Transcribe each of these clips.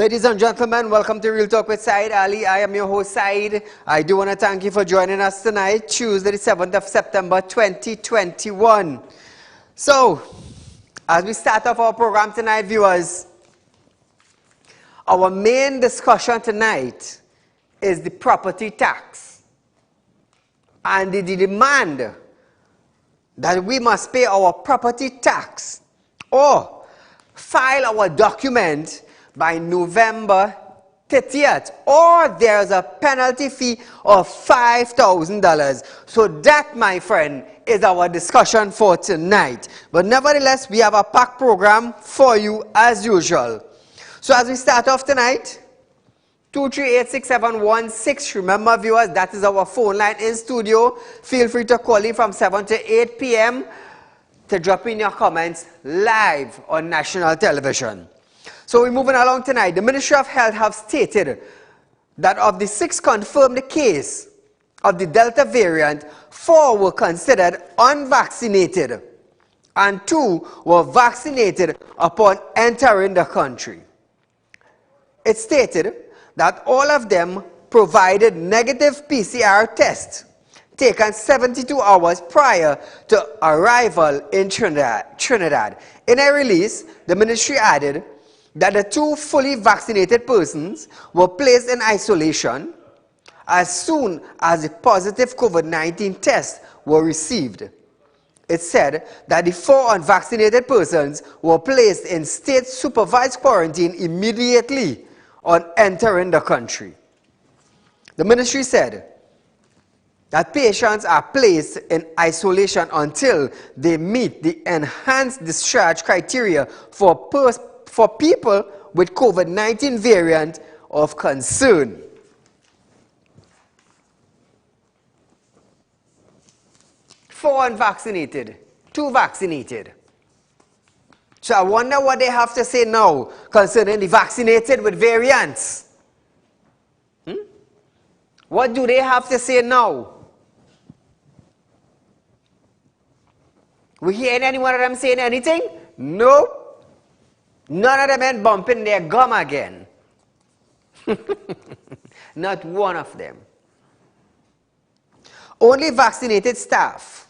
Ladies and gentlemen, welcome to Real Talk with Saieed Ali. I am your host, Saeed. I do want to thank you for joining us tonight, Tuesday, the 7th of September, 2021. So, as we start off our program tonight, viewers, our main discussion tonight is the property tax and the demand that we must pay our property tax or file our document by November 30th, or there's a penalty fee of $5,000. So that, my friend, is our discussion for tonight. But nevertheless, we have a packed program for you as usual. So as we start off tonight, 2386716. Remember, viewers, that is our phone line in studio. Feel free to call in from 7 to 8 p.m. to drop in your comments live on national television. So we're moving along tonight. The Ministry of Health have stated that of the 6 confirmed cases of the Delta variant, 4 were considered unvaccinated and 2 were vaccinated upon entering the country. It stated that all of them provided negative PCR tests taken 72 hours prior to arrival in Trinidad. In a release, the ministry added that the 2 fully vaccinated persons were placed in isolation as soon as the positive COVID-19 tests were received. It said that the 4 unvaccinated persons were placed in state-supervised quarantine immediately on entering the country. The ministry said that patients are placed in isolation until they meet the enhanced discharge criteria for people with COVID-19 variant of concern. Four unvaccinated, 2 vaccinated. So I wonder what they have to say now concerning the vaccinated with variants. What do they have to say now? We hearing any one of them saying anything? No. None of them ain't bumping their gum again. Not one of them. Only vaccinated staff,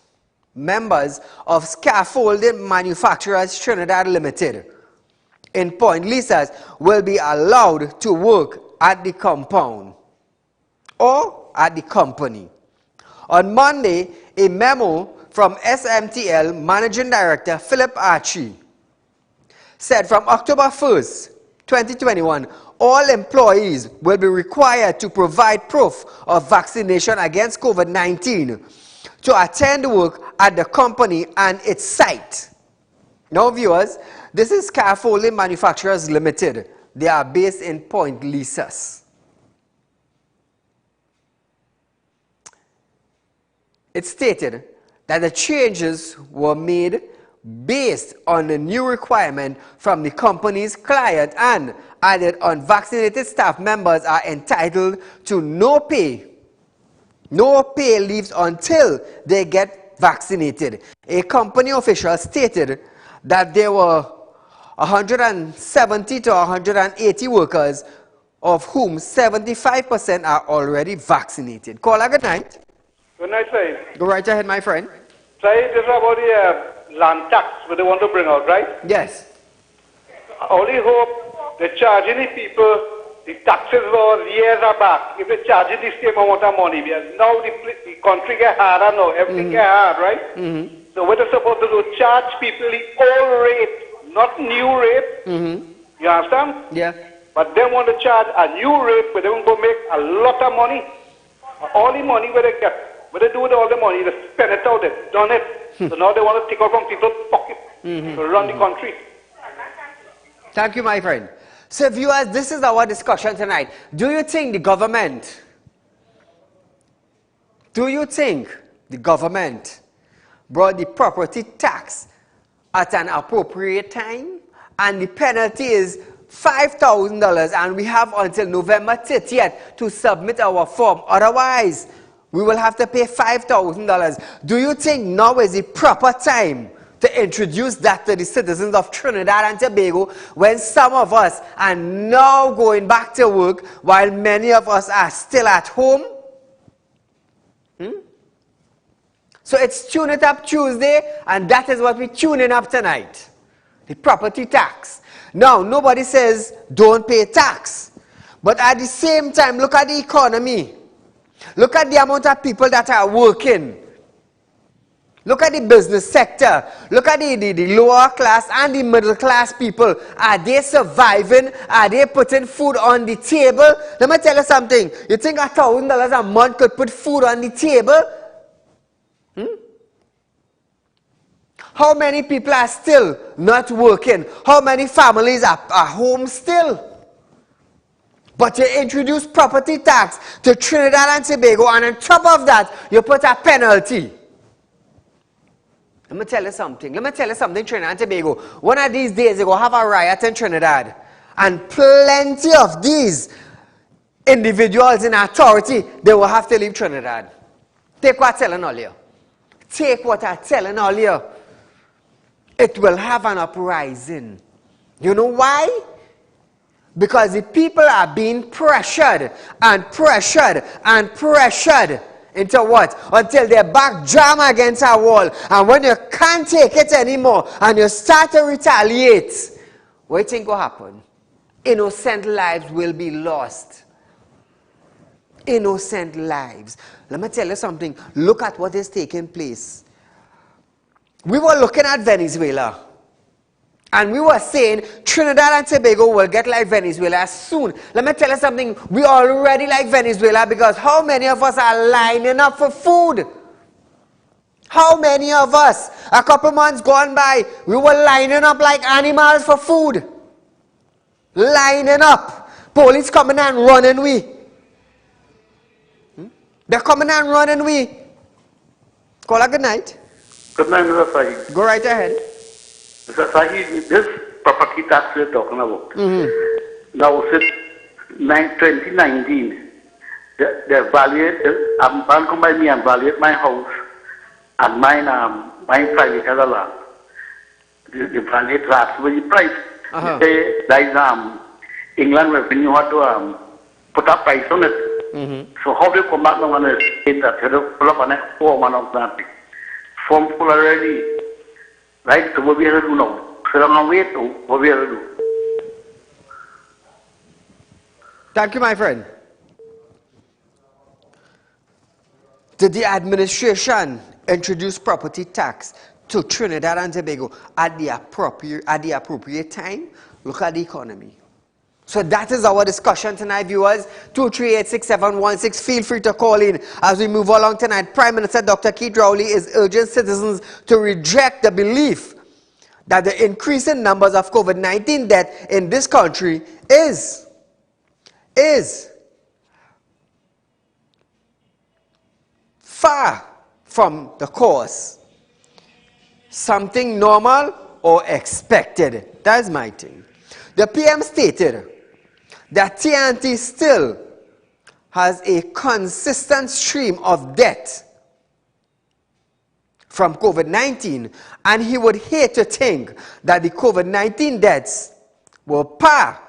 members of Scaffolding Manufacturers Trinidad Limited in Point Lisas will be allowed to work at the compound or at the company. On Monday, a memo from SMTL Managing Director Philip Archie said from October 1st, 2021, all employees will be required to provide proof of vaccination against COVID-19 to attend work at the company and its site. Now, viewers, this is Scaffolding Manufacturers Limited. They are based in Point Lisas. It stated that the changes were made based on the new requirement from the company's client and added unvaccinated staff members are entitled to no pay leaves until they get vaccinated. A company official stated that there were 170 to 180 workers, of whom 75% are already vaccinated. Caller, good night. Good night, Saeed. Go right ahead, my friend. Saeed, this is about the land tax what they want to bring out, right? Yes. I only hope they're charging the people the taxes was years back. If they're charging the same amount of money, because now the country get harder now, everything get hard, right? So what they're supposed to do, charge people the old rate, not new rate. You understand? Yeah. But they want to charge a new rate where they want to make a lot of money. All the money where they get, what they do with all the money, they spend it out, they've done it. So now they want to take out from people's pocket to run the country. Thank you, my friend. So viewers, this is our discussion tonight. Do you think the government brought the property tax at an appropriate time? And the penalty is $5,000 and we have until November 30th to submit our form. Otherwise, we will have to pay $5,000. Do you think now is the proper time to introduce that to the citizens of Trinidad and Tobago when some of us are now going back to work while many of us are still at home? So it's Tune It Up Tuesday, and that is what we're tuning up tonight. The property tax. Now, nobody says don't pay tax. But at the same time, look at the economy. Look at the amount of people that are working. Look at the business sector. Look at the lower class and the middle class people. Are they surviving? Are they putting food on the table? Let me tell you something. You think $1,000 a month could put food on the table? How many people are still not working? How many families are home still? But you introduce property tax to Trinidad and Tobago, and on top of that, you put a penalty. Let me tell you something, Trinidad and Tobago. One of these days, you're going to have a riot in Trinidad. And plenty of these individuals in authority, they will have to leave Trinidad. Take what I'm telling all you. Take what I'm telling all you. It will have an uprising. You know why? Because the people are being pressured and pressured and pressured into what? Until their back jam against a wall. And when you can't take it anymore and you start to retaliate, what do you think will happen? Innocent lives will be lost. Innocent lives. Let me tell you something. Look at what is taking place. We were looking at Venezuela. And we were saying Trinidad and Tobago will get like Venezuela soon. Let me tell you something. We already like Venezuela because how many of us are lining up for food? How many of us? A couple months gone by, we were lining up like animals for food. Lining up. Police coming and running we. They're coming and running we. Call a good night. Good night, Mr. Saeed. Go right ahead. Mr. Saeed, this property tax we're talking about. Now, since 2019, they valued, I'm come by me and valued my house and mine 5 acres of land. The valued that's the price. They, like England revenue had to put a price on it. So how do you come back now and say that you pull up on a form of that? Form full already. Right, so what we have to do now? So I'm going to wait to what we have to do. Thank you, my friend. Did the administration introduce property tax to Trinidad and Tobago at the appropriate time? Look at the economy. So that is our discussion tonight, viewers. 238-6716. Feel free to call in as we move along tonight. Prime Minister Dr. Keith Rowley is urging citizens to reject the belief that the increasing numbers of COVID-19 death in this country is far from the cause. Something normal or expected. That's my thing. The PM stated that TNT still has a consistent stream of death from COVID-19, and he would hate to think that the COVID-19 deaths were part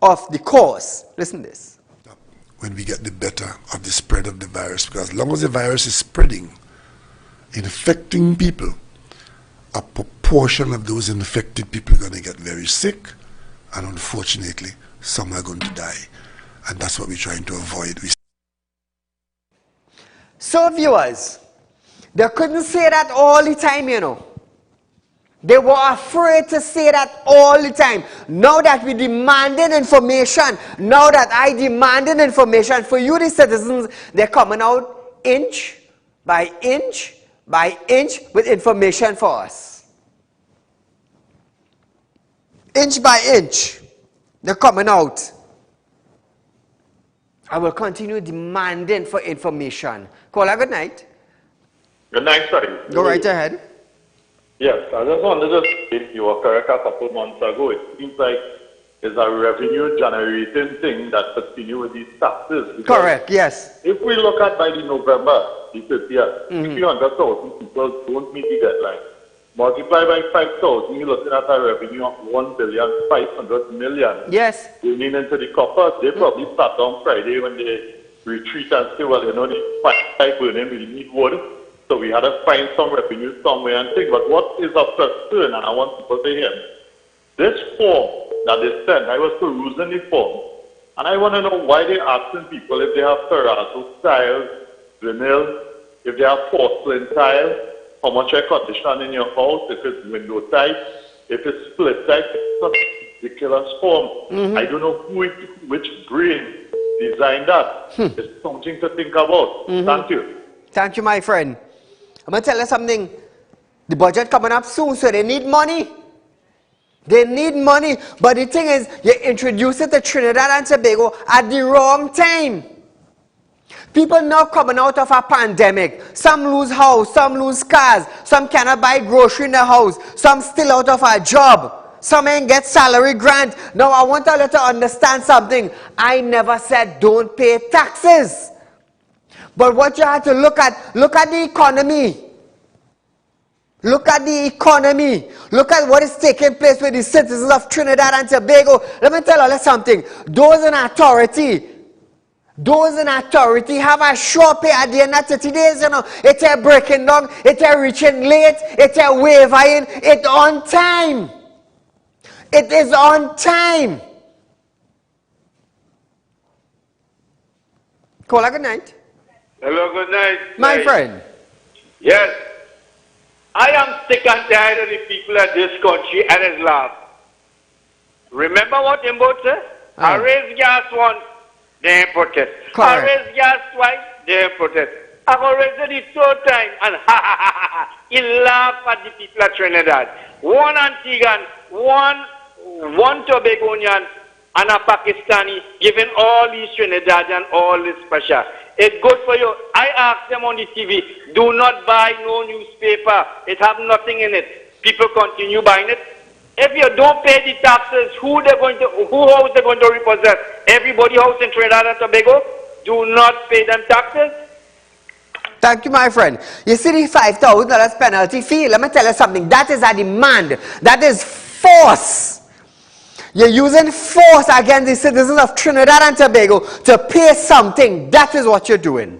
of the cause. Listen to this. When we get the better of the spread of the virus, because as long as the virus is spreading, infecting people, a proportion of those infected people are going to get very sick, and unfortunately, some are going to die. And that's what we're trying to avoid. So, viewers, they couldn't say that all the time, you know. They were afraid to say that all the time. Now that we demanding information, now that I demanding information for you, the citizens, they're coming out inch by inch by inch with information for us. Inch by inch, they're coming out. I will continue demanding for information. Caller, good night. Good night, sir. Go right ahead. Yes, I just wanted to say you were correct a couple months ago. It seems like it's a revenue generating thing that continue with these taxes. Correct, yes. If we look at by the November, the 30th. 300,000 people don't meet the deadline. Multiply by 5,000, you're looking at a revenue of 1,500,000,000. Yes. Going into the coffers, they probably start on Friday when they retreat and say, well, you know, the pipe burning, we need wood. So we had to find some revenue somewhere and think. But what is of concern, and I want people to hear me, this form that they sent, I was perusing the form, and I want to know why they're asking people if they have terrazzo tiles, vinyl, if they have porcelain tiles, how much air conditioning in your house, if it's window type, if it's split type. It's a ridiculous form. I don't know which brain designed that. It's something to think about. Thank you. Thank you, my friend. I'm going to tell you something. The budget coming up soon, so they need money. They need money. But the thing is, you introduce it to Trinidad and Tobago at the wrong time. People now coming out of a pandemic. Some lose house, some lose cars, some cannot buy grocery in the house, some still out of a job, some ain't get salary grant. Now I want you to understand something. I never said don't pay taxes. But what you have to look at the economy. Look at the economy. Look at what is taking place with the citizens of Trinidad and Tobago. Let me tell you something. Those in authority have a sure pay at the end of 30 days, you know. It's a breaking down, it's a reaching late, it's a wavering, it's on time. It is on time. Caller, good night. Hello, good night. My friend. Yes. I am sick and tired of the people of this country and his laugh. Remember what Imbo said? I raise gas once, they protest. I raise gas twice, they protest. I go raise it the third time, and he laugh at the people of Trinidad. One Antiguan, one Tobagonian, and a Pakistani giving all these Trinidadian all this special. It's good for you. I asked them on the TV, do not buy no newspaper. It have nothing in it. People continue buying it. If you don't pay the taxes, who house they going to repossess? Everybody house in Trinidad and Tobago? Do not pay them taxes. Thank you, my friend. You see the $5,000 penalty fee? Let me tell you something. That is a demand. That is force. You're using force against the citizens of Trinidad and Tobago to pay something. That is what you're doing.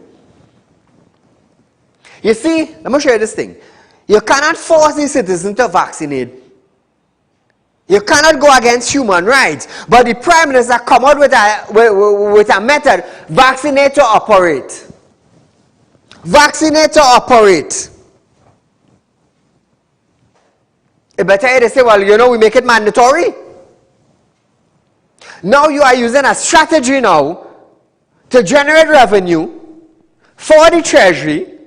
You see, let me show you this thing. You cannot force the citizens to vaccinate. You cannot go against human rights. But the Prime Minister come out with a method, vaccinate to operate. Vaccinate to operate. It better they say, well, you know, we make it mandatory. Now you are using a strategy now to generate revenue for the Treasury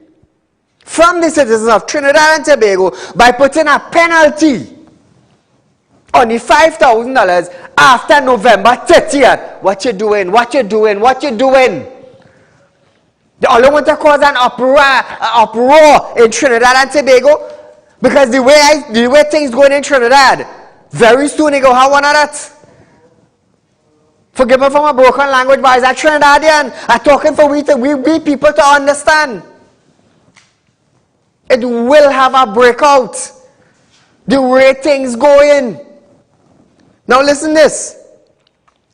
from the citizens of Trinidad and Tobago by putting a penalty on the $5,000 after November 30th. What you doing? What you doing? What you doing? They only want to cause an uproar in Trinidad and Tobago because the way things going in Trinidad, very soon they go have one of that. Forgive me for my broken language, but as a Trinidadian, I'm talking for we people to understand. It will have a breakout. The way things going. Now listen this.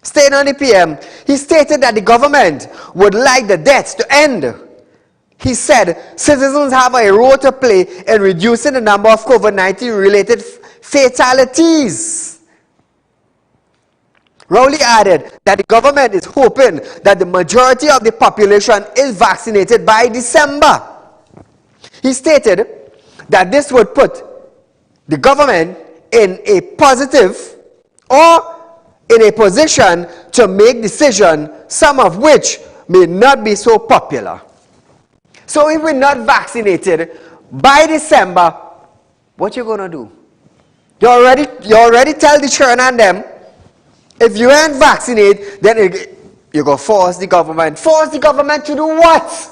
Staying on the PM, he stated that the government would like the deaths to end. He said citizens have a role to play in reducing the number of COVID-19 related fatalities. Rowley added that the government is hoping that the majority of the population is vaccinated by December. He stated that this would put the government in a positive or in a position to make decisions, some of which may not be so popular. So if we're not vaccinated by December, what you gonna do? You already tell the children and them, if you ain't vaccinated, then you go force the government. Force the government to do what?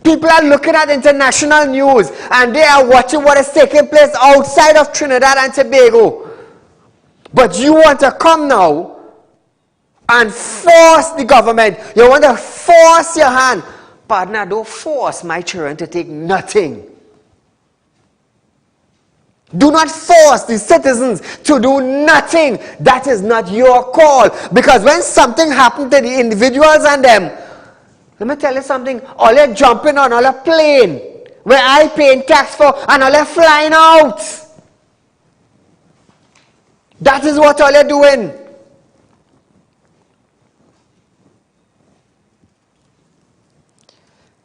People are looking at international news and they are watching what is taking place outside of Trinidad and Tobago. But you want to come now and force the government. You want to force your hand. Partner, don't force my children to take nothing. Do not force the citizens to do nothing. That is not your call. Because when something happens to the individuals and them, let me tell you something, all they're jumping on all a plane where I paying tax for and all they're flying out. That is what all they're doing.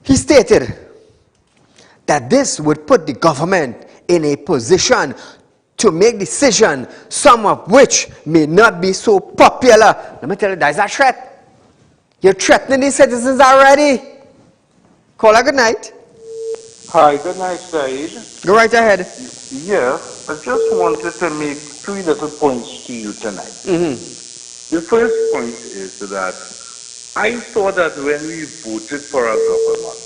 He stated that this would put the government in a position to make decisions, some of which may not be so popular. Let me tell you, that is a threat. You're threatening the citizens already. Call her good night. Hi, good night, Saeed. Go right ahead. Yes, I just wanted to make 3 little points to you tonight. The first point is that I thought that when we voted for our government,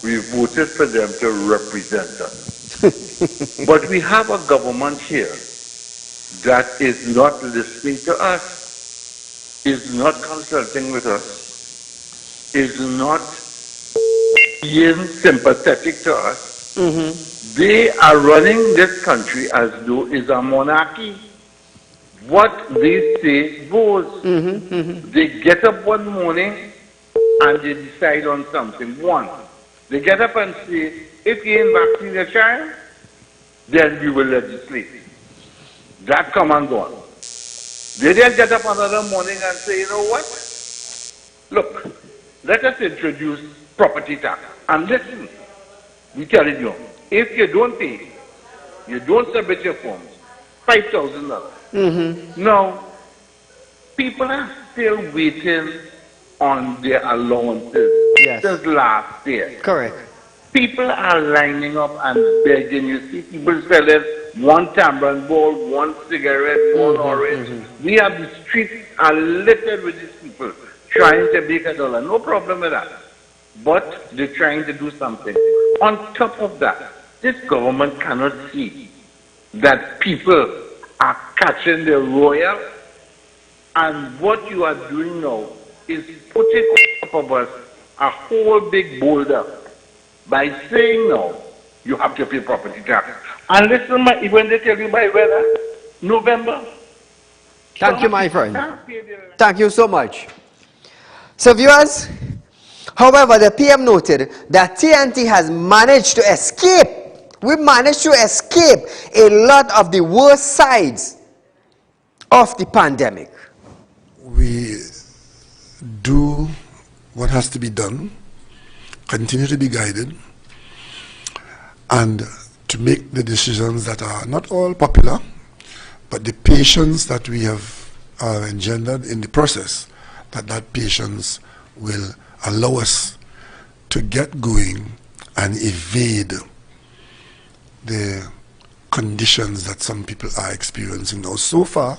we voted for them to represent us. But we have a government here that is not listening to us, is not consulting with us, is not being sympathetic to us. They are running this country as though it's a monarchy. What they say goes. They get up one morning and they decide on something. One, they get up and say, if you ain't vaccine your child, then we will legislate. That come and gone. They then get up another morning and say, you know what? Look, let us introduce property tax. And listen, we telling you, if you don't pay, you don't submit your forms, $5,000. Now, people are still waiting on their allowances since last year. Correct. People are lining up and begging. You see people selling one tamarind ball, one cigarette, one orange. We have the streets are littered with these people trying to make $1. No problem with that. But they're trying to do something. On top of that, this government cannot see that people are catching the royal, and what you are doing now is putting on top of us a whole big boulder by saying no, you have to pay property tax. And listen, when they tell you by whether November. Thank you, my friend. Thank you so much. So viewers, however, the PM noted that TNT has managed to escape. We managed to escape a lot of the worst sides of the pandemic. We do what has to be done, continue to be guided, and to make the decisions that are not all popular, but the patience that we have engendered in the process, that patience will allow us to get going and evade the conditions that some people are experiencing now. So far,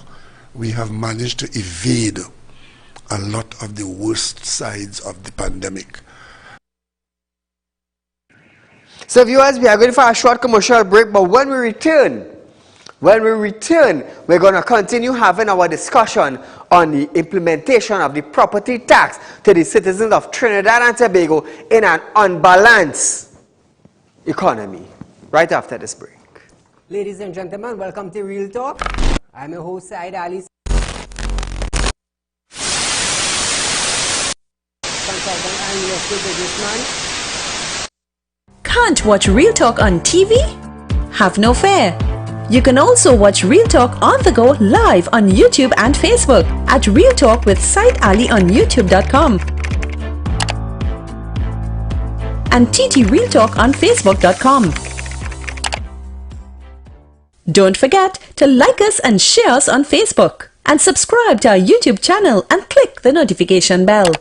we have managed to evade a lot of the worst sides of the pandemic. So viewers, we are going for a short commercial break, but when we return, we're going to continue having our discussion on the implementation of the property tax to the citizens of Trinidad and Tobago in an unbalanced economy. Right after this break. Ladies and gentlemen, welcome to Real Talk. I'm your host, Saieed Ali. Consultant and real estate businessman. Can't watch Real Talk on TV? Have no fear. You can also watch Real Talk on the go live on YouTube and Facebook at Real Talk with Saieed Ali on YouTube.com and TT Real Talk on Facebook.com. Don't forget to like us and share us on Facebook and subscribe to our YouTube channel and click the notification bell.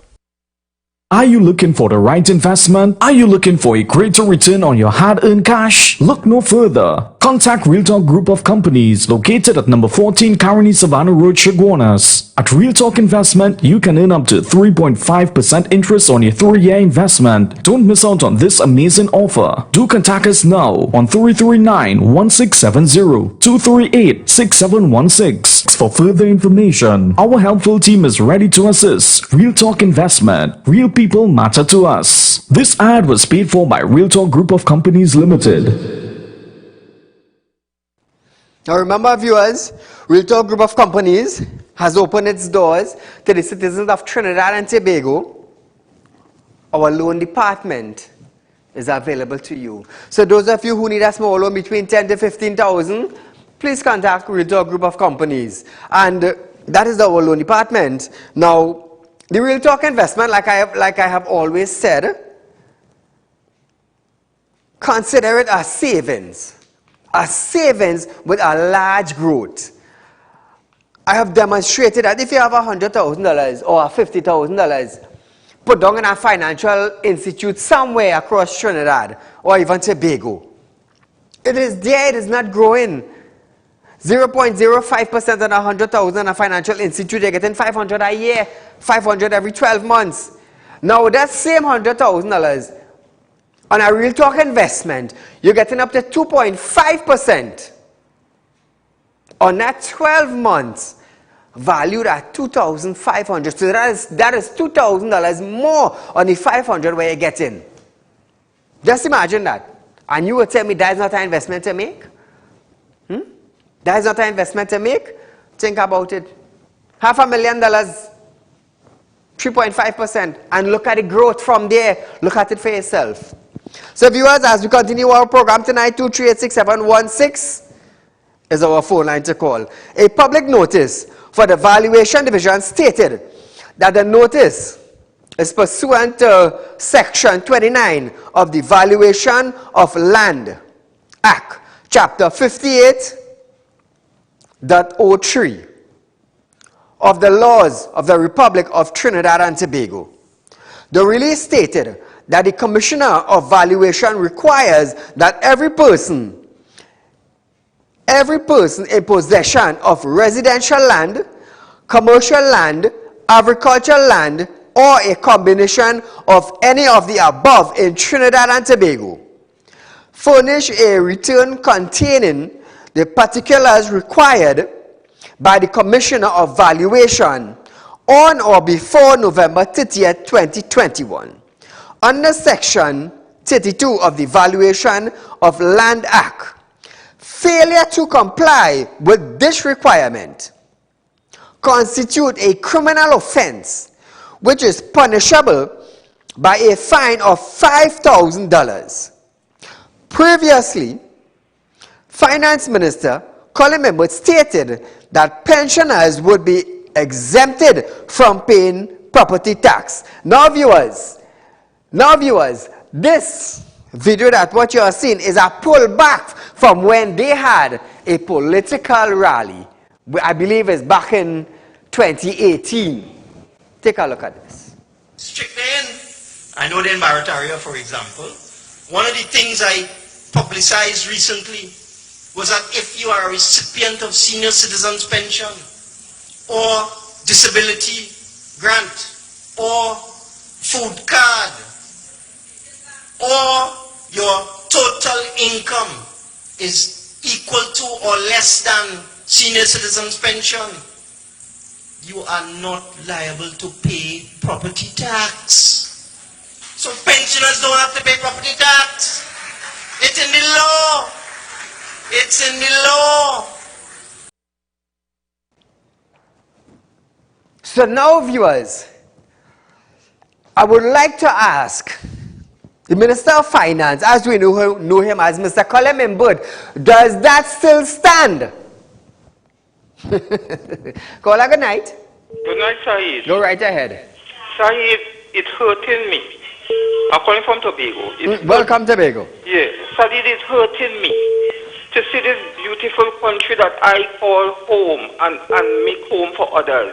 Are you looking for the right investment? Are you looking for a greater return on your hard-earned cash? Look no further. Contact Real Talk Group of Companies located at number 14 Caroni Savannah Road, Chaguanas. At Real Talk Investment, you can earn up to 3.5% interest on your 3-year investment. Don't miss out on this amazing offer. Do contact us now on 339-1670, 238-6716 for further information. Our helpful team is ready to assist. Real Talk Investment. Real people people matter to us. This ad was paid for by Real Talk Group of Companies Limited. Now remember, viewers, Real Talk Group of Companies has opened its doors to the citizens of Trinidad and Tobago. Our loan department is available to you. So those of you who need a small loan between 10 to 15,000, please contact Real Talk Group of Companies. And that is our loan department. Now, the Real Talk investment, like I have always said, consider it as savings. A savings with a large growth. I have demonstrated that if you have $100,000 or $50,000 put down in a financial institute somewhere across Trinidad or even Tobago, it is there, it is not growing. 0.05% on 100,000 in a financial institute, you're getting 500 a year, 500 every 12 months. Now that same $100,000 on a Real Talk investment, you're getting up to 2.5% on that 12 months, valued at $2,500. So that is $2,000 more on the 500 where you're getting. Just imagine that. And you will tell me that is not an investment to make? That is not an investment to make? Think about it. $500,000, 3.5%, and look at the growth from there. Look at it for yourself. So viewers, as we continue our program tonight, 2386716 is our phone line to call. A public notice for the Valuation Division stated that the notice is pursuant to Section 29 of the Valuation of Land Act, Chapter 58.03 of the laws of the Republic of Trinidad and Tobago. The release stated that the Commissioner of Valuation requires that every person in possession of residential land, commercial land, agricultural land, or a combination of any of the above in Trinidad and Tobago, furnish a return containing the particulars required by the Commissioner of Valuation on or before November 30th, 2021. Under Section 32 of the Valuation of Land Act, failure to comply with this requirement constitute a criminal offense which is punishable by a fine of $5,000. Previously, Finance Minister Colin Members stated that pensioners would be exempted from paying property tax. Now viewers, this video that what you are seeing is a pullback from when they had a political rally. I believe it's back in 2018. Take a look at this. Strictly in, I know the Barrett area, for example, one of the things I publicized recently was that if you are a recipient of senior citizens pension or disability grant or food card or your total income is equal to or less than senior citizens pension, you are not liable to pay property tax. So pensioners don't have to pay property tax. It's in the law. It's in the law. So now, viewers, I would like to ask the Minister of Finance, as we know him as Mr. Colin Members, does that still stand? Caller, good night. Good night, Saeed. Go right ahead. Saeed, it's hurting me. I'm calling from Tobago. Welcome, Tobago. Yeah, Saeed, it's hurting me to see this beautiful country that I call home and make home for others,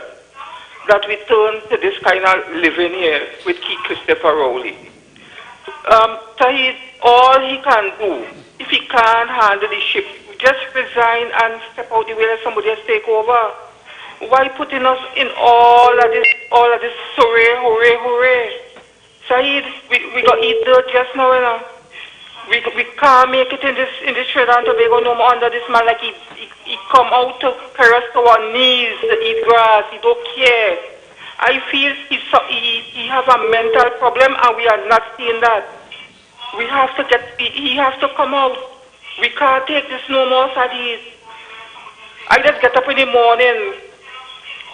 that we turn to this kind of living here with Key Christopher Rowley. Saeed, all he can do, if he can't handle the ship, just resign and step out the way that somebody else take over. Why putting us in all of this hooray? Saeed, we got eat dirt just now, you know. We can't make it in this Trinidad and Tobago no more under this man. Like he come out to carry us to our knees to eat grass. He don't care. I feel he has a mental problem, and we are not seeing that. We have to he has to come out. We can't take this no more, Saeed. I just get up in the morning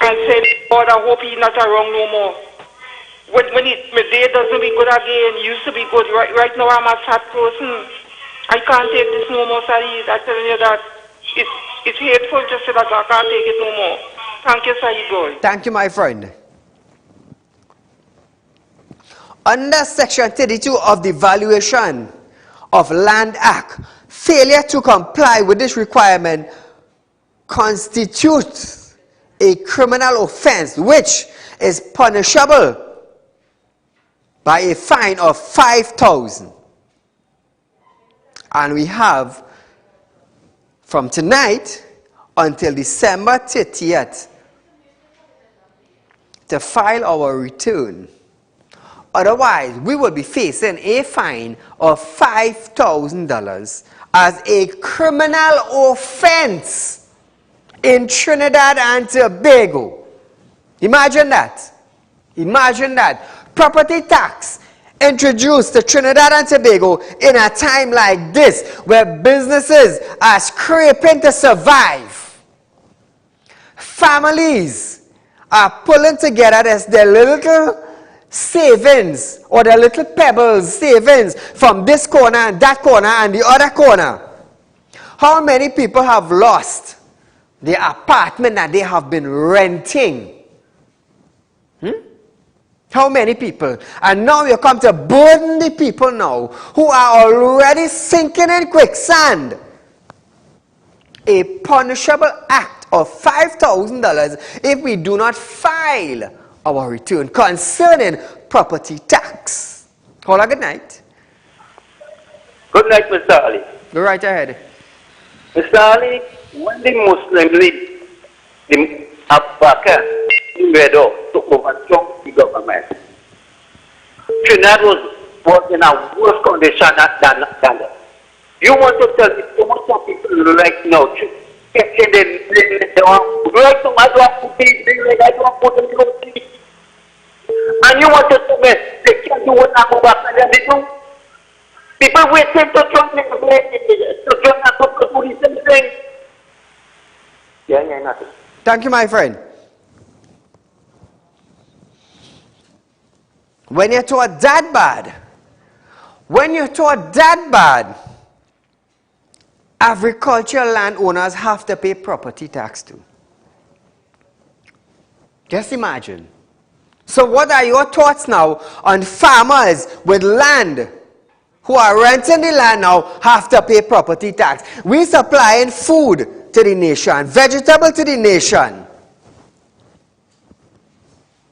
and say, God, I hope he's not around no more. When my day doesn't be good again, it used to be good. Right now I'm a sad person. I can't take this no more, Saeed. I'm telling you that. It's hateful to say that I can't take it no more. Thank you, Saeed boy. Thank you, my friend. Under Section 32 of the Valuation of Land Act, failure to comply with this requirement constitutes a criminal offense which is punishable by a fine of 5,000. And we have from tonight until December 30th to file our return. Otherwise, we will be facing a fine of $5,000 as a criminal offense in Trinidad and Tobago. Imagine that. Imagine that. Property tax introduced to Trinidad and Tobago in a time like this where businesses are scraping to survive. Families are pulling together their little savings or their little pebbles savings from this corner and that corner and the other corner. How many people have lost the apartment that they have been renting? How many people? And now you come to burden the people now who are already sinking in quicksand. A punishable act of $5,000 if we do not file our return concerning property tax. Hold on, good night. Good night, Mr. Ali. Go right ahead. Mr. Ali, when the Muslim League, the Abbaka, Medo, took over the government, Trinidad was in a worse condition than that. You want to tell me so much of people right now, right now, I don't put it, I don't put it, and you want to tell me they can't do what Abu Bakr they do? People waiting to join a couple of police and things. Yeah, nothing. Thank you, my friend. When you're taught that bad, agricultural landowners have to pay property tax too. Just imagine. So what are your thoughts now on farmers with land who are renting the land now have to pay property tax? We supplying food to the nation, vegetable to the nation.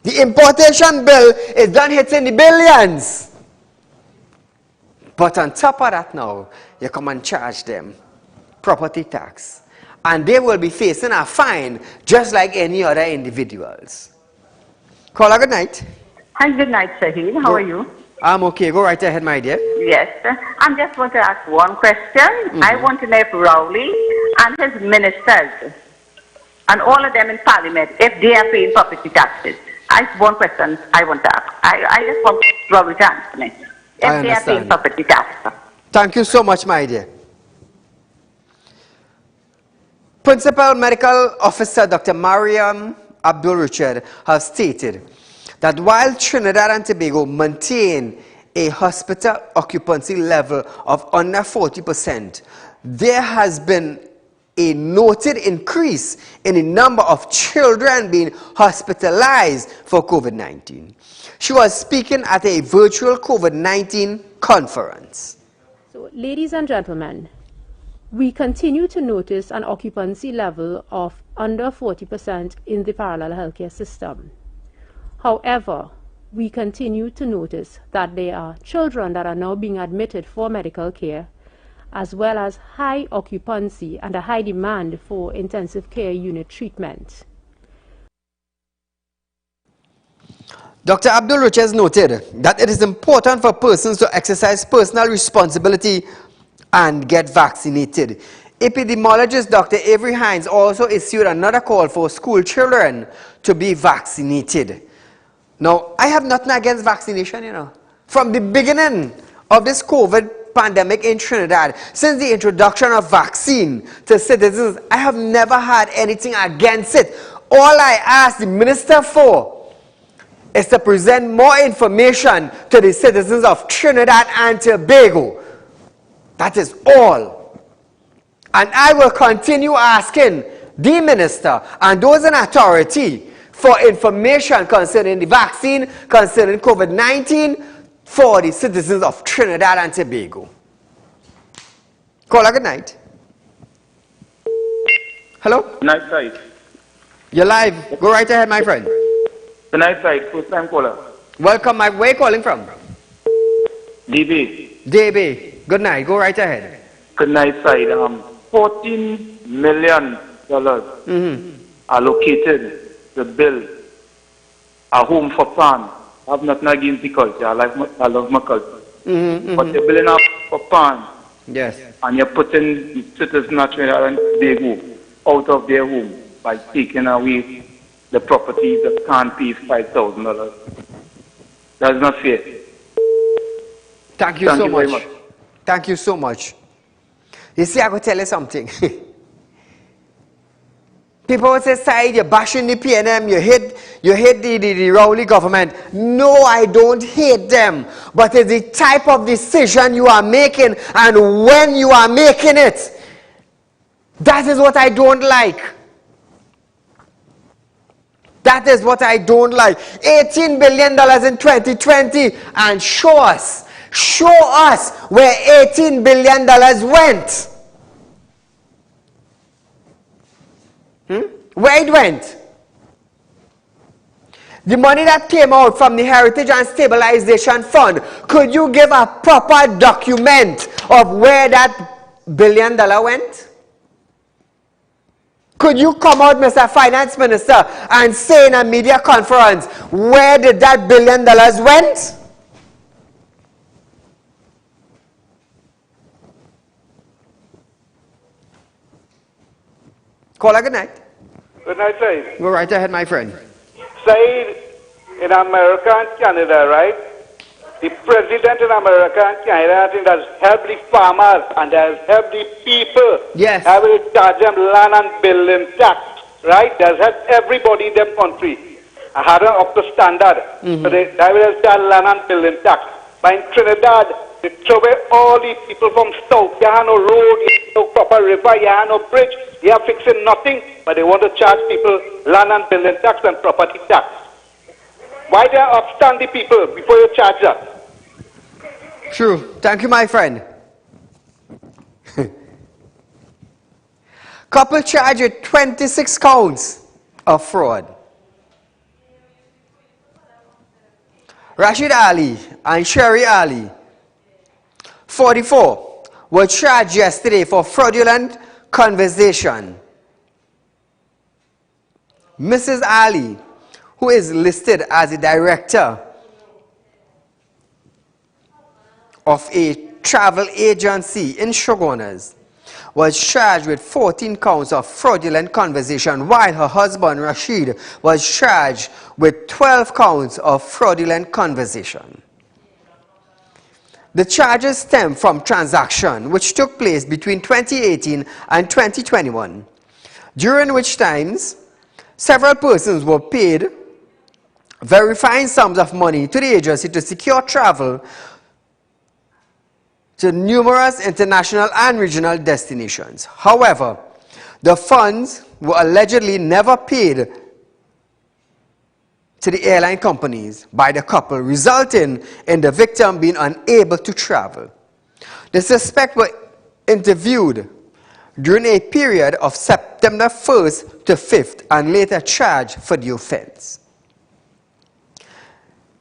The importation bill is done hitting the billions. But on top of that now, you come and charge them property tax. And they will be facing a fine just like any other individuals. Caller, good night. Hi, good night, Saeed. How are you? I'm okay. Go right ahead, my dear. Yes. I just want to ask one question. I want to know if Rowley and his ministers and all of them in Parliament, if they are paying property taxes. I have one question I want to ask. I just want Rowley to answer me. If they are paying property tax. Thank you so much, my dear. Principal Medical Officer Dr. Mariam Abdul Richard has stated that while Trinidad and Tobago maintain a hospital occupancy level of under 40%, there has been a noted increase in the number of children being hospitalized for COVID-19. She was speaking at a virtual COVID-19 conference. So, ladies and gentlemen, we continue to notice an occupancy level of under 40% in the parallel healthcare system. However, we continue to notice that there are children that are now being admitted for medical care, as well as high occupancy and a high demand for intensive care unit treatment. Dr. Abdul Richards noted that it is important for persons to exercise personal responsibility and get vaccinated. Epidemiologist Dr. Avery Hines also issued another call for school children to be vaccinated. Now, I have nothing against vaccination, you know. From the beginning of this COVID pandemic in Trinidad, since the introduction of vaccine to citizens, I have never had anything against it. All I ask the minister for is to present more information to the citizens of Trinidad and Tobago. That is all. And I will continue asking the minister and those in authority for information concerning the vaccine, concerning COVID-19 for the citizens of Trinidad and Tobago. Caller, good night. Hello? Good night, side. You're live. Go right ahead, my friend. Good night, side. First time caller. Welcome, Mike. Where are you calling from? DB. DB. Good night. Go right ahead. Good night, side. $14 million allocated to build a home for pan. I have nothing against the culture. I love my culture. But you're building up for pan. Yes. And you're putting the citizens of Trinidad and Tobago out of their home by taking away the properties that can't pay $5,000. That's not fair. Thank you so much. Thank you so much. You see, I could tell you something. People would say, Said, you're bashing the PNM, you hate the Rowley government. No, I don't hate them. But it's the type of decision you are making and when you are making it. That is what I don't like. That is what I don't like. $18 billion in 2020 and show us where $18 billion went. Where it went? The money that came out from the Heritage and Stabilization Fund, could you give a proper document of where that $1 billion went? Could you come out, Mr. Finance Minister, and say in a media conference, where did that $1 billion went? Caller, good night. Good night, Said. Go right ahead, my friend. Said, in America and Canada, right? The president in America and Canada, I think, has helped the farmers and has helped the people. Yes. I will charge them land and building tax, right? That's helped everybody in them country. I had them up to standard. So I will charge land and building tax. But in Trinidad, they throw away all the people from south. You have no road, you have no proper river, you have no bridge. They are fixing nothing, but they want to charge people land and building tax and property tax. Why they upstand the people before you charge them? True. Thank you, my friend. Couple charged with 26 counts of fraud. Rashid Ali and Sherry Ali, 44, were charged yesterday for fraudulent conversation. Mrs. Ali, who is listed as a director of a travel agency in Shogunas, was charged with 14 counts of fraudulent conversation, while her husband Rashid was charged with 12 counts of fraudulent conversation. The charges stem from transaction which took place between 2018 and 2021, during which times several persons were paid verifying sums of money to the agency to secure travel to numerous international and regional destinations. However, the funds were allegedly never paid to the airline companies by the couple, resulting in the victim being unable to travel. The suspects were interviewed during a period of September 1st to 5th and later charged for the offense.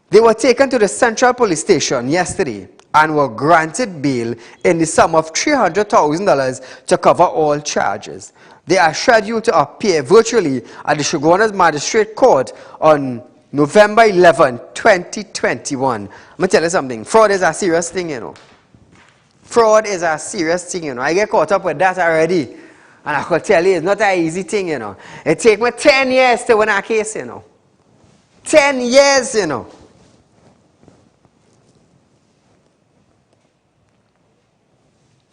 They were taken to the Central Police Station yesterday and were granted bail in the sum of $300,000 to cover all charges. They are scheduled to appear virtually at the Shogunas Magistrate Court on November 11, 2021. I'm going to tell you something. Fraud is a serious thing, you know. Fraud is a serious thing, you know. I get caught up with that already. And I could tell you, it's not an easy thing, you know. It takes me 10 years to win a case, you know. 10 years, you know.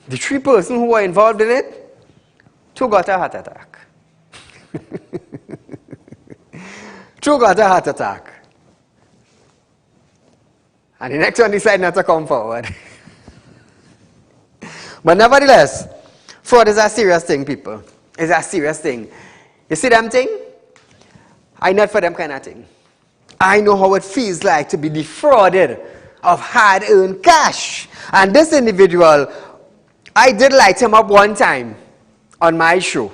The 3 persons who were involved in it, 2 got a heart attack. 2 got a heart attack. And the next one decided not to come forward. But nevertheless, fraud is a serious thing, people. It's a serious thing. You see them thing? I not for them kind of thing. I know how it feels like to be defrauded of hard-earned cash. And this individual, I did light him up one time on my show.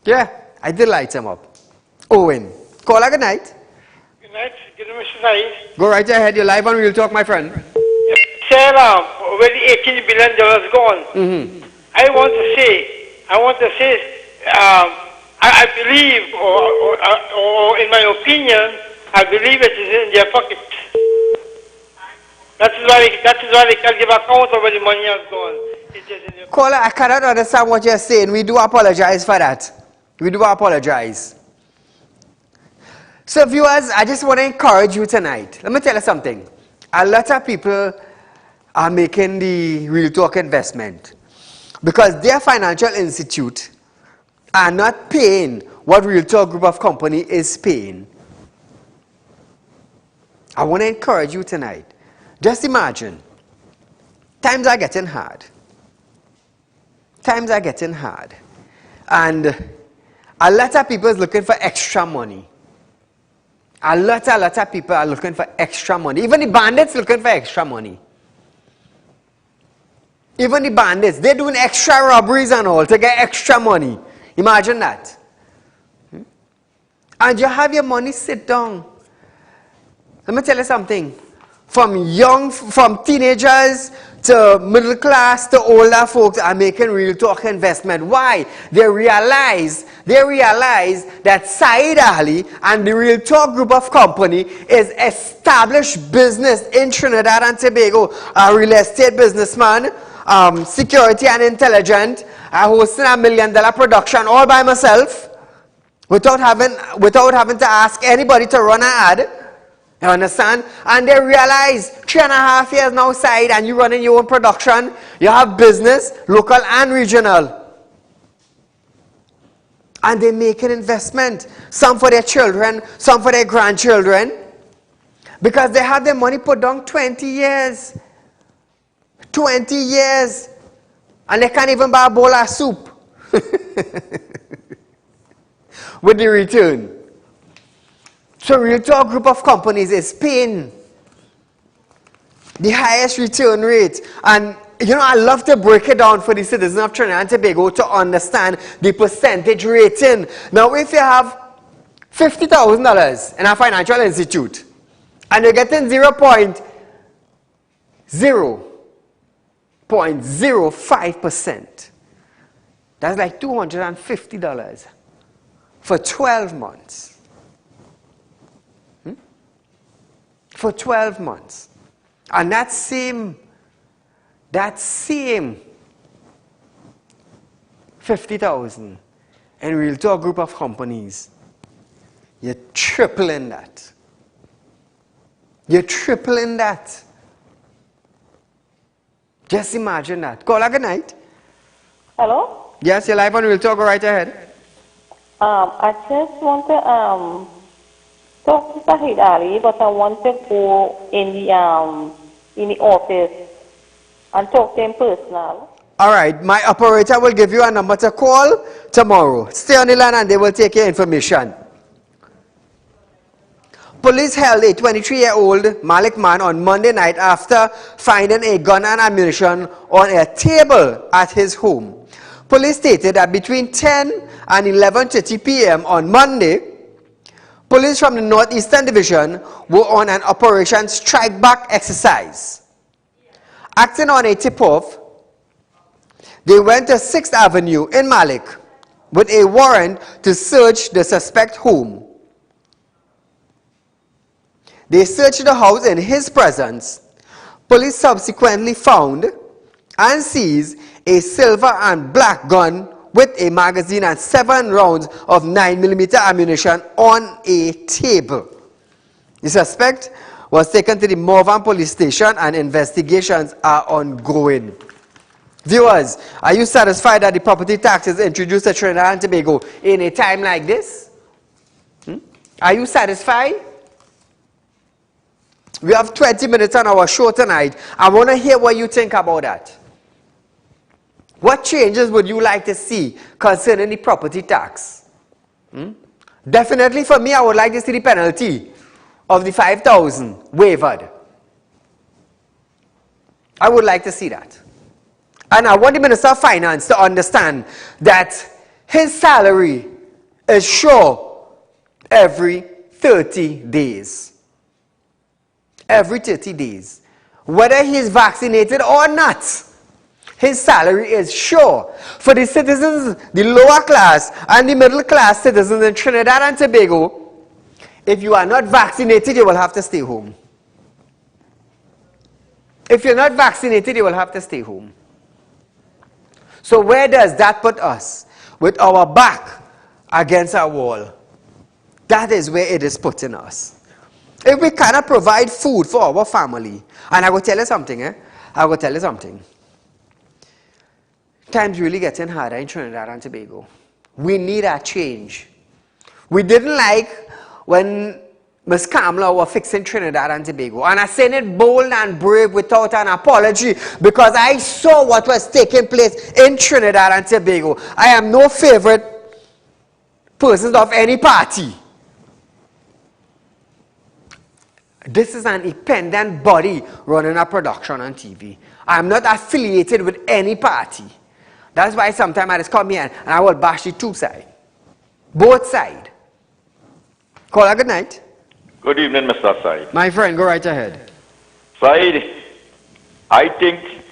Yeah, I did light him up. Owen, call her good night. Good night. Good night, Mr. Saeed. Go right ahead. You're live on Real Talk, my friend. Sarah, where the $18 billion gone? I want to say, I believe, or in my opinion, I believe it is in their pocket. That is why they can't give account of where the money has gone. Caller, I cannot understand what you're saying. We do apologize for that. We do apologize. So viewers, I just want to encourage you tonight. Let me tell you something. A lot of people are making the Real Talk investment because their financial institute are not paying what Real Talk Group of Company is paying. I want to encourage you tonight. Just imagine, times are getting hard. Times are getting hard. And a lot of people is looking for extra money. A lot of people are looking for extra money. Even the bandits looking for extra money. Even the bandits, they're doing extra robberies and all to get extra money. Imagine that. And you have your money sit down. Let me tell you something. From teenagers to middle class to older folks are making Real Talk investment. Why? They realize that Saieed Ali and the Real Talk Group of Company is established business in Trinidad and Tobago. A real estate businessman, security and intelligence. I hosted $1 million production all by myself without having to ask anybody to run an ad. You understand? And they realize 3.5 years now side and you running your own production. You have business, local and regional. And they make an investment. Some for their children, some for their grandchildren. Because they have their money put down 20 years. 20 years. And they can't even buy a bowl of soup. With the return. So Real Talk Group of Companies is paying the highest return rate. And you know, I love to break it down for the citizens of Trinidad and Tobago to understand the percentage rating. Now, if you have $50,000 in a financial institute and you're getting 0.05%, that's like $250 for 12 months. For 12 months. And that same 50,000 in Real Talk Group of Companies, you're tripling that. You're tripling that. Just imagine that. Caller, good night. Hello? Yes, you're live on Real Talk. Go right ahead. I just want to talk to Saieed Ali, but I want to go in the office and talk to him personal. All right, my operator will give you a number to call tomorrow. Stay on the line and they will take your information. Police held a 23-year-old Malik man on Monday night after finding a gun and ammunition on a table at his home. Police stated that between 10 and 11:30 p.m. on Monday, police from the Northeastern Division were on an Operation Strike Back exercise. Acting on a tip-off, they went to 6th Avenue in Malik with a warrant to search the suspect's home. They searched the house in his presence. Police subsequently found and seized a silver and black gun with a magazine and 7 rounds of 9mm ammunition on a table. The suspect was taken to the Morvan police station and investigations are ongoing. Viewers, are you satisfied that the property tax is introduced to Trinidad and Tobago in a time like this? Are you satisfied? We have 20 minutes on our show tonight. I want to hear what you think about that. What changes would you like to see concerning the property tax? Definitely for me, I would like to see the penalty of the 5,000 waived. I would like to see that. And I want the Minister of Finance to understand that his salary is sure every 30 days. Every 30 days. Whether he is vaccinated or not, his salary is sure. For the citizens, the lower class and the middle class citizens in Trinidad and Tobago, if you are not vaccinated, you will have to stay home. If you're not vaccinated, you will have to stay home. So where does that put us? With our back against our wall. That is where it is putting us. If we cannot provide food for our family, and I will tell you something, I will tell you something. Times really getting harder in Trinidad and Tobago. We need a change. We didn't like when Ms. Kamala was fixing Trinidad and Tobago. And I said it bold and brave without an apology because I saw what was taking place in Trinidad and Tobago. I am no favorite person of any party. This is an independent body running a production on TV. I am not affiliated with any party. That's why sometimes I just come here and I will bash the two sides. Both sides. Call a good night. Good evening, Mr. Said. My friend, go right ahead. Said, I think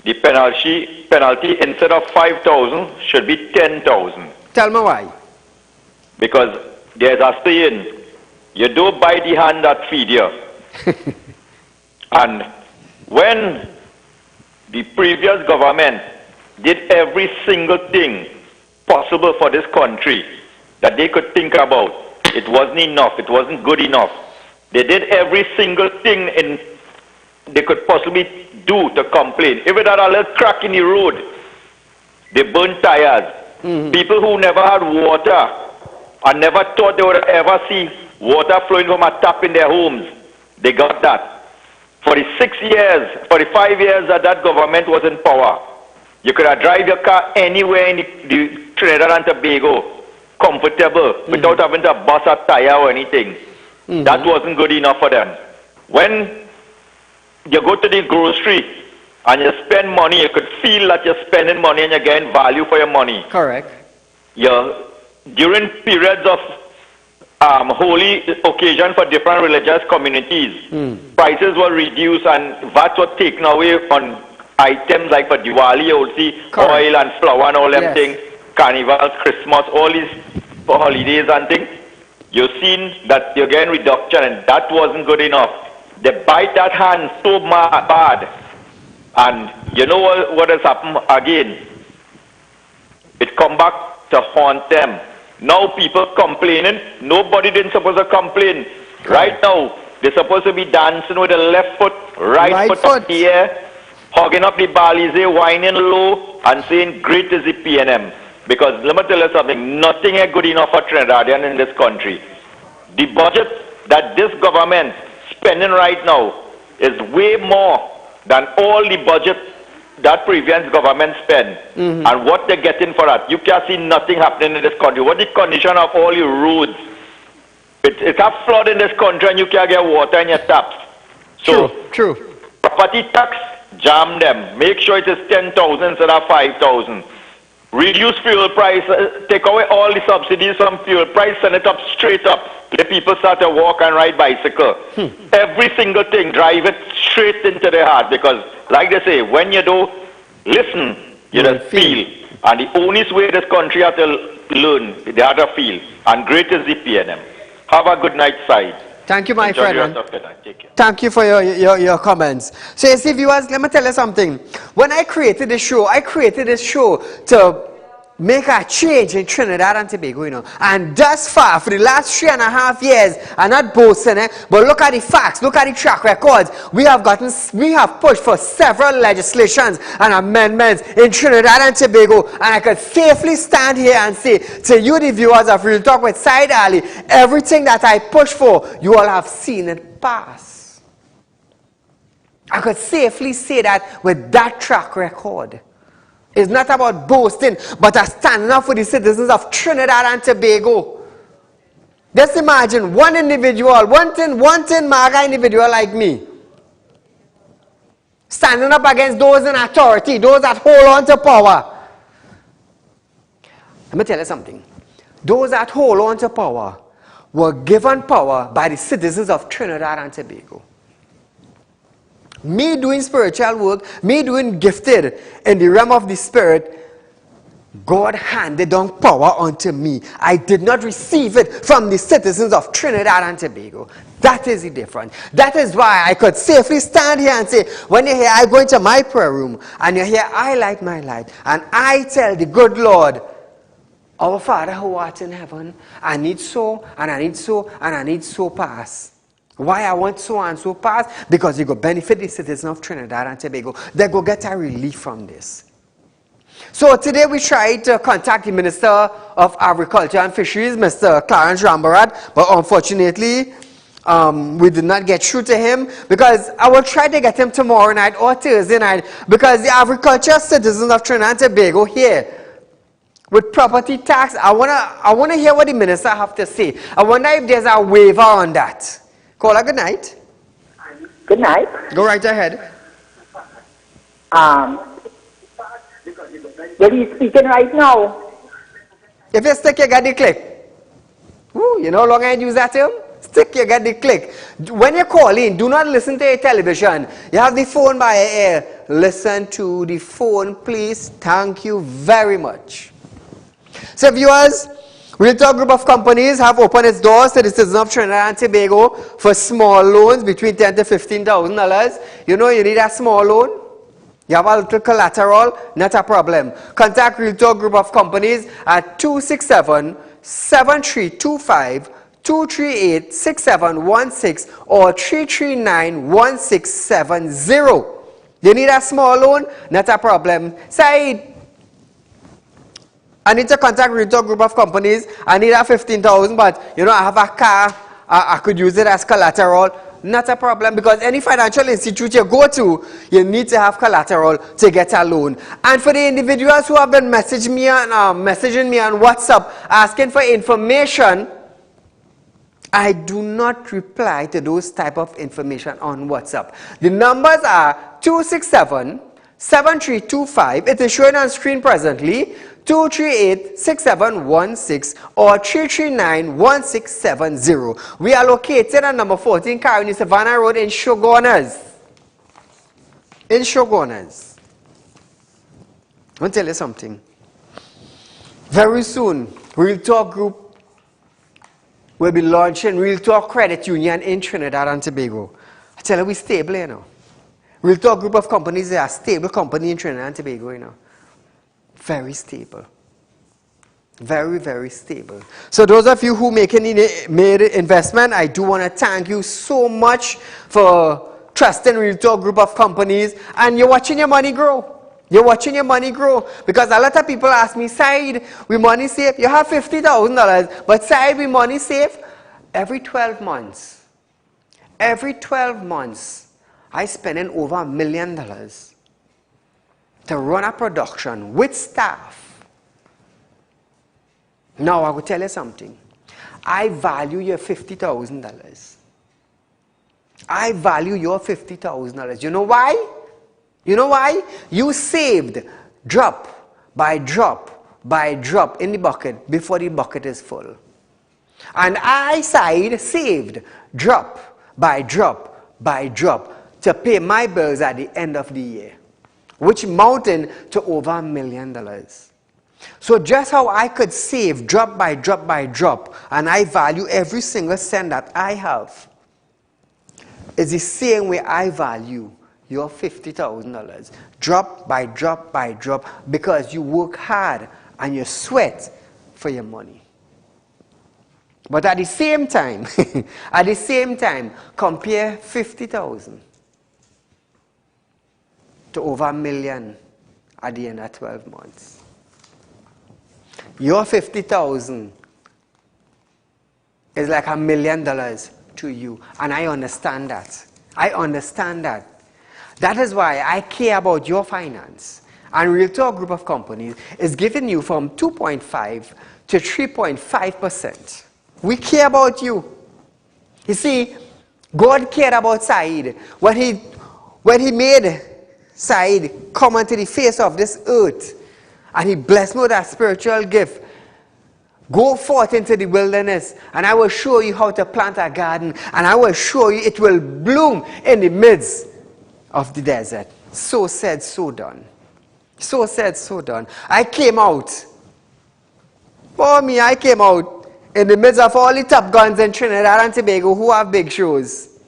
the penalty instead of 5,000 should be 10,000. Tell me why. Because there's a saying, you don't buy the hand that feed you. And when the previous government did every single thing possible for this country that they could think about, it wasn't enough. It wasn't good enough. They did every single thing they could possibly do to complain. If it had a little crack in the road, they burned tires. People who never had water and never thought they would ever see water flowing from a tap in their homes, they got that. For the 5 years that government was in power, you could have drive your car anywhere in the Trinidad and Tobago, comfortable, without having to bust a tire or anything. That wasn't good enough for them. When you go to the grocery and you spend money, you could feel that you're spending money and you're getting value for your money. Correct. During periods of holy occasion for different religious communities, prices were reduced and VAT was taken away on items like for Diwali, you will see oil and flour and all them things, carnivals, Christmas, all these holidays and things. You've seen that you're getting reduction and that wasn't good enough. They bite that hand so bad. And you know what has happened again? It come back to haunt them. Now people complaining, nobody didn't supposed to complain. Right now, they're supposed to be dancing with the left foot, right foot up the air, hugging up the balize, whining low, and saying, great is the PNM. Because let me tell you something, nothing is good enough for Trinidadian in this country. The budget that this government spending right now is way more than all the budget that previous government spend. And what they're getting for that. You can see nothing happening in this country. What the condition of all your roads? It's a flood in this country and you can't get water in your taps. So, true. Property tax, jam them. Make sure it is 10,000 instead of 5,000. Reduce fuel price, take away all the subsidies from fuel price, send it up straight up. The people start to walk and ride bicycle. Every single thing, drive it straight into their heart because, like they say, when you do listen, you just feel. And the only way this country has to learn, they have to feel. And great is the PNM. Have a good night, Said. Thank you, my Enjoy friend. the rest of the night. Take care. Thank you for your comments. So you see, viewers, let me tell you something. When I created this show to make a change in Trinidad and Tobago, you know. And thus far, for the last 3.5 years, I'm not boasting, but look at the facts, look at the track records. We have pushed for several legislations and amendments in Trinidad and Tobago, and I could safely stand here and say to you, the viewers of Real Talk with Saieed Ali, everything that I pushed for, you all have seen it pass. I could safely say that with that track record. It's not about boasting, but standing up for the citizens of Trinidad and Tobago. Just imagine one individual, one tin MAGA individual like me, standing up against those in authority, those that hold on to power. Let me tell you something. Those that hold on to power were given power by the citizens of Trinidad and Tobago. Me doing spiritual work, me doing gifted in the realm of the spirit, God handed down power unto me. I did not receive it from the citizens of Trinidad and Tobago. That is the difference. That is why I could safely stand here and say, when you hear I go into my prayer room, and you hear I light my light, and I tell the good Lord, our Father who art in heaven, I need so, and I need so, and I need so pass. Why I want so and so pass? Because you go benefit the citizens of Trinidad and Tobago. They go get a relief from this. So today we tried to contact the Minister of Agriculture and Fisheries, Mr. Clarence Rambarad, but unfortunately we did not get through to him, because I will try to get him tomorrow night or Thursday night, because the agriculture citizens of Trinidad and Tobago here, with property tax, I wanna hear what the minister have to say. I wonder if there's a waiver on that. Caller, good night. Good night. Go right ahead. Where are you speaking right now? If you stick, you get the click. Ooh, you know how long I use that term? Stick, you get the click. When you call in, do not listen to your television. You have the phone by your ear. Listen to the phone, please. Thank you very much. So viewers, Real Talk Group of Companies have opened its doors to the citizens of Trinidad and Tobago for small loans between $10,000 to $15,000. You know you need a small loan. You have a little collateral, not a problem. Contact Real Talk Group of Companies at 267-7325, 238-6716 or 339-1670. You need a small loan, not a problem. Said, I need to contact Real Talk Group of Companies. I need a 15,000, but you know I have a car. I could use it as collateral. Not a problem, because any financial institute you go to, you need to have collateral to get a loan. And for the individuals who have been messaging me on WhatsApp asking for information, I do not reply to those type of information on WhatsApp. The numbers are 267-7325. It is showing on screen presently. 238-6716 or 339-1670. We are located at number 14 Caroni Savannah Road in Shogunas. In Shogunas. I want to tell you something. Very soon, Real Talk Group will be launching Real Talk Credit Union in Trinidad and Tobago. I tell you, we're stable, you know. Real Talk Group of Companies, they are a stable company in Trinidad and Tobago, you know. Very stable. Very, very stable. So those of you who made investment, I do want to thank you so much for trusting Real Talk Group of Companies, and you're watching your money grow. You're watching your money grow, because a lot of people ask me, Said, we money safe. You have $50,000, but Said, we money safe. Every 12 months, I spending over $1 million to run a production with staff. Now I will tell you something. I value your $50,000. I value your $50,000. You know why? You know why? You saved drop by drop by drop in the bucket before the bucket is full. And I saved drop by drop by drop to pay my bills at the end of the year, which mounted to over $1 million. So just how I could save drop by drop by drop, and I value every single cent that I have, is the same way I value your $50,000. Drop by drop by drop, because you work hard and you sweat for your money. But at the same time, compare 50,000 to over $1 million at the end of 12 months. Your 50,000 is like $1 million to you, and I understand that. That is why I care about your finance. And Real Talk Group of Companies is giving you from 2.5 to 3.5%. We care about you. You see, God cared about Saieed. When he made Saieed come onto the face of this earth, and he blessed me with that spiritual gift. Go forth into the wilderness, and I will show you how to plant a garden, and I will show you it will bloom in the midst of the desert. So said, so done. So said, so done. I came out. For me, I came out in the midst of all the top guns in Trinidad and Tobago who have big shows.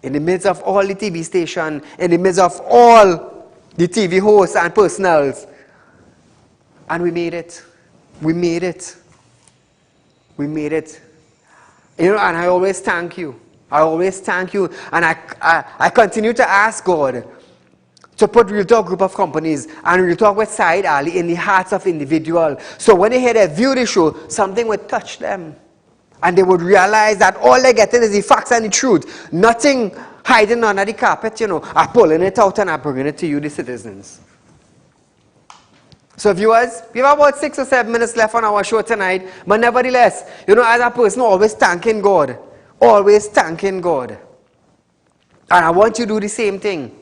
In the midst of all the TV stations, in the midst of all the TV hosts and personals. And we made it. We made it. We made it. You know, and I always thank you. I always thank you. And I continue to ask God to put Real Talk Group of Companies and Real Talk with Saieed Ali in the hearts of individuals. So when they hear they view the show, something would touch them. And they would realize that all they're getting is the facts and the truth. Nothing hiding under the carpet, you know. I'm pulling it out and I'm bringing it to you, the citizens. So viewers, we have about 6 or 7 minutes left on our show tonight. But nevertheless, you know, as a person, always thanking God. Always thanking God. And I want you to do the same thing.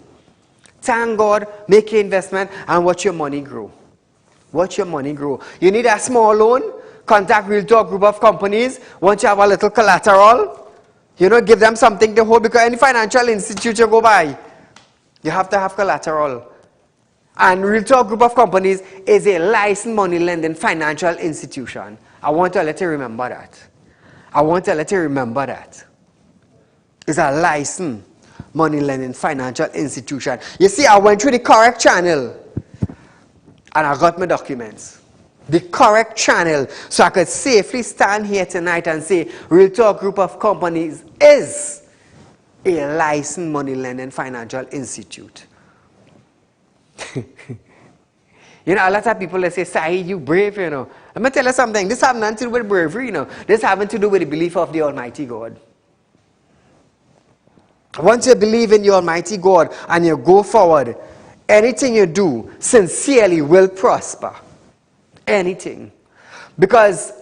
Thank God, make your investment, and watch your money grow. Watch your money grow. You need a small loan? Contact Real Talk Group of Companies. Once you have a little collateral, you know, give them something to hold, because any financial institute you go by, you have to have collateral. And Real Talk Group of Companies is a licensed money lending financial institution. I want to let you remember that. I want to let you remember that. It's a licensed money lending financial institution. You see, I went through the correct channel and I got my documents. The correct channel, so I could safely stand here tonight and say Real Talk Group of Companies is a licensed money lending financial institute. You know, a lot of people, they say, Saieed, you brave, you know. Let me tell you something. This has nothing to do with bravery, you know. This having to do with the belief of the Almighty God. Once you believe in the Almighty God and you go forward, anything you do sincerely will prosper. Anything. Because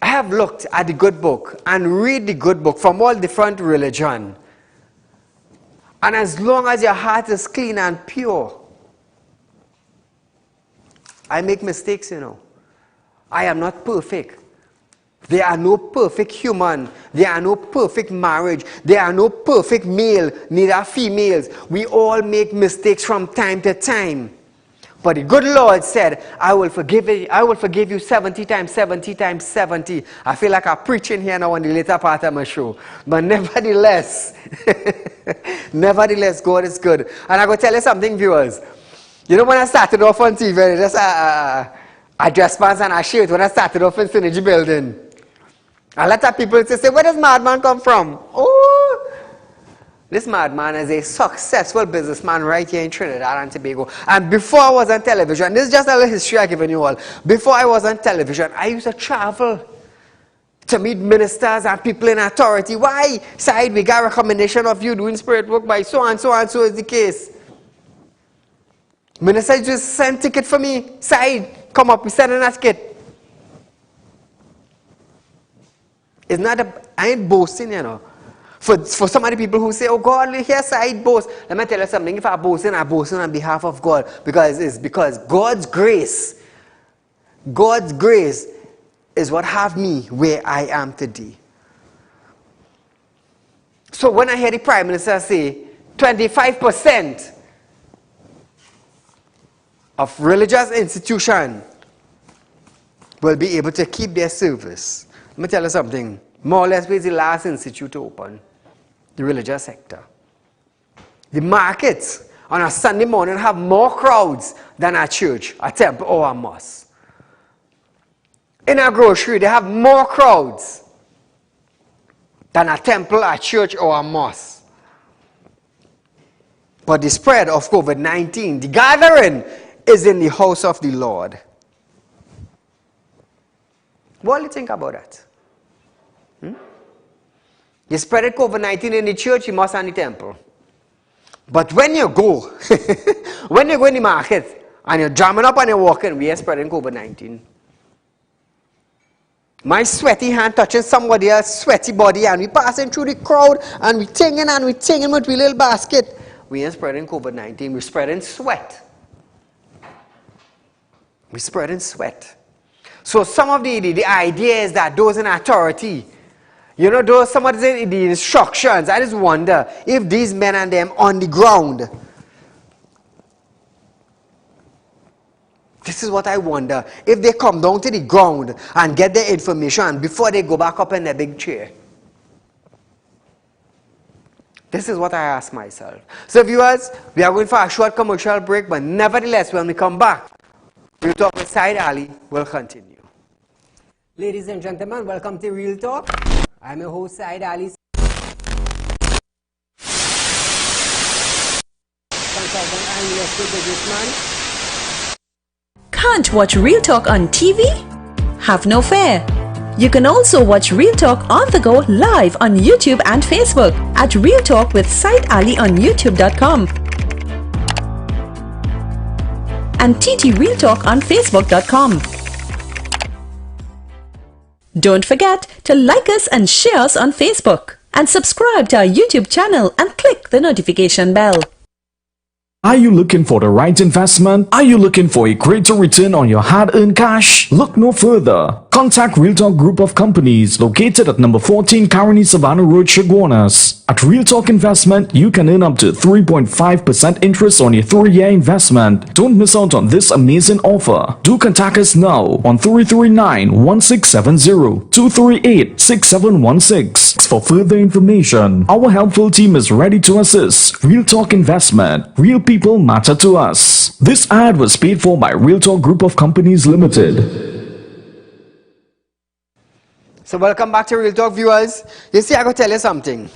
I have looked at the good book and read the good book from all different religions. And as long as your heart is clean and pure, I make mistakes, you know. I am not perfect. There are no perfect human. There are no perfect marriage. There are no perfect male, neither females. We all make mistakes from time to time. But the good Lord said, I will forgive you 70 times, 70 times, 70. I feel like I'm preaching here now on the later part of my show. But nevertheless, nevertheless, God is good. And I'm going to tell you something, viewers. You know, when I started off on TV, just a dress pants and a shirt when I started off in Synergy Building. A lot of people say, where does Madman come from? Oh, this madman is a successful businessman right here in Trinidad and Tobago. And before I was on television, this is just a little history I'm giving you all. Before I was on television, I used to travel to meet ministers and people in authority. Why? Saieed, we got a recommendation of you doing spirit work by so and so and so is the case. Minister just sent ticket for me. Saieed, come up, we send in a ticket. It's not I ain't boasting, you know. For some of the people who say, oh God, here's Saieed boast. Let me tell you something. If I boast on behalf of God. Because it's because God's grace is what have me where I am today. So when I hear the Prime Minister say 25% of religious institutions will be able to keep their service. Let me tell you something. More or less, we're the last institute to open. The religious sector. The markets on a Sunday morning have more crowds than a church, a temple, or a mosque. In a grocery, they have more crowds than a temple, a church, or a mosque. But the spread of COVID-19, the gathering, is in the house of the Lord. What do you think about that? You spread COVID-19 in the church, you must in the temple. But when you go, when you go in the market, and you're jamming up and you're walking, we are spreading COVID-19. My sweaty hand touching somebody else's sweaty body, and we passing through the crowd, and we tinging with we little basket. We ain't spreading COVID-19, we're spreading sweat. We're spreading sweat. So some of the idea is that those in authority, you know, those some of the instructions, I just wonder if these men and them on the ground. This is what I wonder. If they come down to the ground and get their information before they go back up in their big chair. This is what I ask myself. So viewers, we are going for a short commercial break, but nevertheless, when we come back, Real Talk with Saieed Ali will continue. Ladies and gentlemen, welcome to Real Talk. I'm your host, Saieed Ali. Consultant and real estate businessman. Can't watch Real Talk on TV? Have no fear. You can also watch Real Talk on the go live on YouTube and Facebook at Real Talk with Saieed Ali on YouTube.com and TT Real Talk on Facebook.com. Don't forget to like us and share us on Facebook and subscribe to our YouTube channel and click the notification bell. Are you looking for the right investment? Are you looking for a greater return on your hard-earned cash? Look no further. Contact Real Talk Group of Companies located at number 14 Caroni Savannah Road, Chaguanas. At Real Talk Investment, you can earn up to 3.5% interest on your 3-year investment. Don't miss out on this amazing offer. Do contact us now on 339-1670, 238-6716 for further information. Our helpful team is ready to assist. Real Talk Investment. Real people matter to us. This ad was paid for by Real Talk Group of Companies Limited. So welcome back to Real Talk, viewers. You see, I gotta tell you something.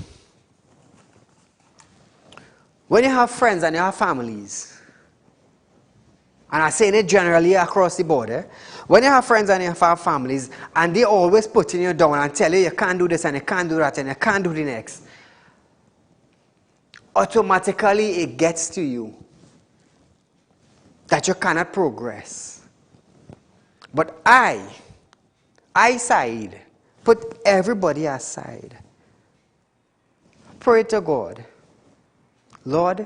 When you have friends and you have families, and I'm saying it generally across the board, when you have friends and you have families, and they always putting you down and tell you you can't do this and you can't do that and you can't do the next, automatically it gets to you that you cannot progress. But I, Saieed, put everybody aside. Pray to God. Lord,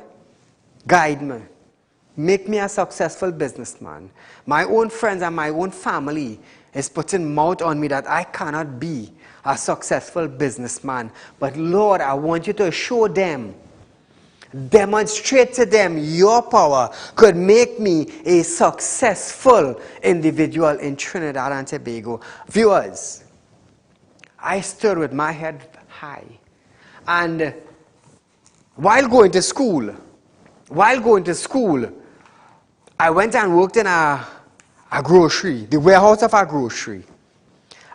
guide me. Make me a successful businessman. My own friends and my own family is putting mouth on me that I cannot be a successful businessman. But Lord, I want you to show them, demonstrate to them your power could make me a successful individual in Trinidad and Tobago. Viewers, I stood with my head high. And while going to school, I went and worked in a grocery, the warehouse of a grocery.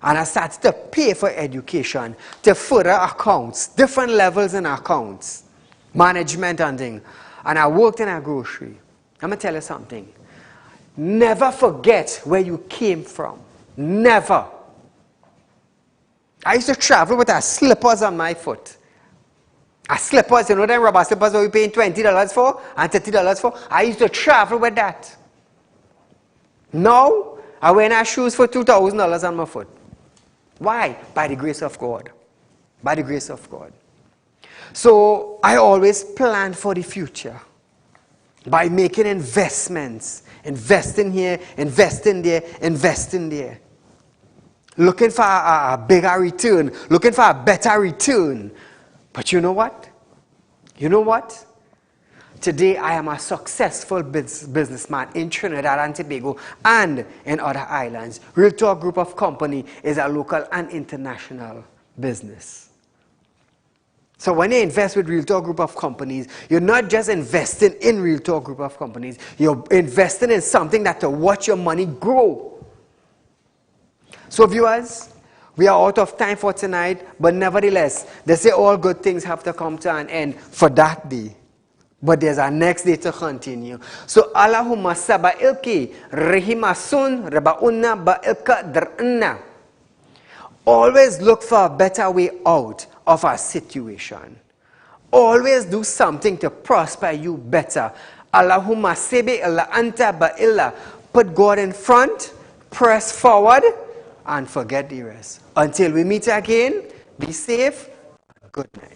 And I started to pay for education, to further accounts, different levels in accounts, management and things. And I worked in a grocery. I'm going to tell you something. Never forget where you came from. Never. I used to travel with slippers on my foot. Slippers, you know them rubber slippers where we paying $20 for and $30 for? I used to travel with that. Now, I wear shoes for $2,000 on my foot. Why? By the grace of God. By the grace of God. So, I always plan for the future by making investments. Investing here, investing there, investing there. Looking for a bigger return. Looking for a better return. But you know what? You know what? Today I am a successful businessman in Trinidad and Tobago and in other islands. Real Talk Group of Company is a local and international business. So when you invest with Real Talk Group of Companies, you're not just investing in Real Talk Group of Companies, you're investing in something that will watch your money grow. So viewers, we are out of time for tonight, but nevertheless, they say all good things have to come to an end for that day. But there's a next day to continue. So Allahumma saba ilki rehimasun reba unna ba ilka dr'na. Always look for a better way out of our situation. Always do something to prosper you better. Allahumma sebe illa anta ba illa. Put God in front, press forward, and forget the rest. Until we meet again, be safe. Good night.